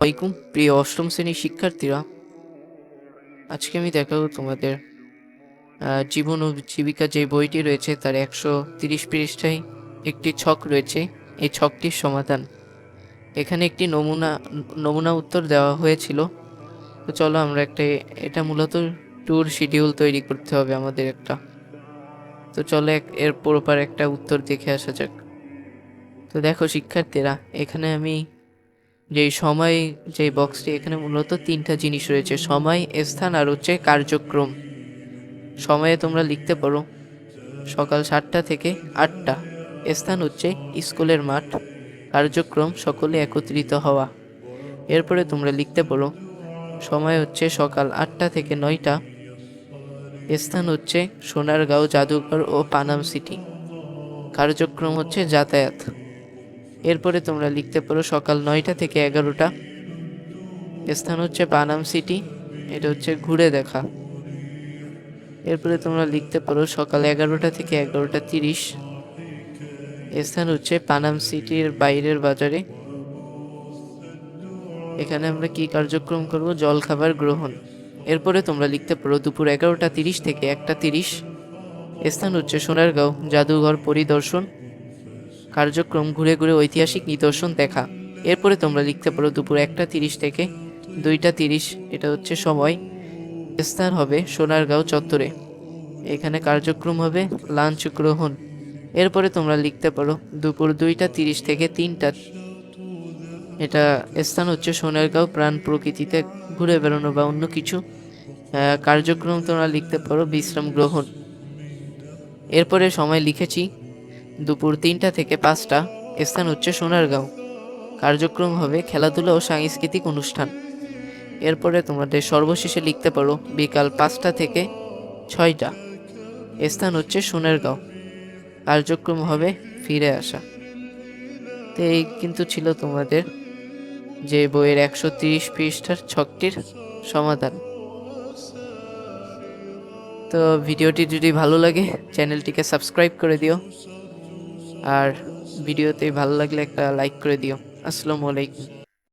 ওয়ালাইকুম প্রিয় অষ্টম শ্রেণীর শিক্ষার্থীরা, আজকে আমি দেখাবো তোমাদের জীবন ও জীবিকা যে বইটি রয়েছে তার 130 পৃষ্ঠায় একটি ছক রয়েছে। এই ছকটির সমাধান এখানে একটি নমুনা উত্তর দেওয়া হয়েছিল। তো চলো আমরা এটা মূলত ট্যুর শিডিউল তৈরি করতে হবে আমাদের একটা। তো চলো এর পরপর একটা উত্তর দেখে আসা যাক। তো দেখো শিক্ষার্থীরা, এখানে আমি যে বক্সটি, এখানে মূলত তিনটা জিনিস রয়েছে: সময়, স্থান আর হচ্ছে কার্যক্রম। সময়ে তোমরা লিখতে পারো সকাল 7টা থেকে 8টা। স্থান হচ্ছে স্কুলের মাঠ। কার্যক্রম সকলে একত্রিত হওয়া। এরপরে তোমরা লিখতে পারো সময় হচ্ছে সকাল 8টা থেকে 9টা। স্থান হচ্ছে সোনারগাঁও জাদুঘর ও পানাম সিটি। কার্যক্রম হচ্ছে যাতায়াত। এরপরে তোমরা লিখতে পারো সকাল 9টা থেকে 11টা। স্থান হচ্ছে পানাম সিটি, এটা হচ্ছে ঘুরে দেখা। এরপরে তোমরা লিখতে পারো সকাল 11টা থেকে 11টা 30। স্থান হচ্ছে পানাম সিটির বাইরের বাজারে। এখানে আমরা কি কার্যক্রম করব? জলখাবার গ্রহণ। এরপরে তোমরা লিখতে পারো দুপুর 11টা 30 থেকে 1টা 30। স্থান হচ্ছে সোনারগাঁও জাদুঘর পরিদর্শন। কার্যক্রম ঘুরে ঘুরে ঐতিহাসিক নিদর্শন দেখা। এরপরে তোমরা লিখতে পারো দুপুর 1টা 30 থেকে 2টা 30, এটা হচ্ছে সময়। স্থান হবে সোনারগাঁও চত্বরে। এখানে কার্যক্রম হবে লাঞ্চ গ্রহণ। এরপরে তোমরা লিখতে পারো দুপুর 2টা 30 থেকে 3টা, এটা স্থান হচ্ছে সোনারগাঁও প্রাণ প্রকৃতিতে ঘুরে বেড়ানো বা অন্য কিছু। কার্যক্রম তোমরা লিখতে পারো বিশ্রাম গ্রহণ। এরপরে সময় লিখেছি দুপুর 3টা থেকে 5টা। স্থান হচ্ছে সোনারগাঁও। কার্যক্রম হবে খেলাধুলা ও সাংস্কৃতিক অনুষ্ঠান। এরপরে তোমাদের সর্বশেষে লিখতে পারো বিকাল 5টা থেকে 6টা। স্থান হচ্ছে সোনারগাঁও। কার্যক্রম হবে ফিরে আসা। তো এই কিন্তু ছিল তোমাদের যে বইয়ের 130 পৃষ্ঠার ছকটির সমাধান। তো ভিডিওটি যদি ভালো লাগে চ্যানেলটিকে সাবস্ক্রাইব করে দিও, আর ভিডিওতে ভালো লাগলে একটা লাইক করে দিও। আসসালামু আলাইকুম।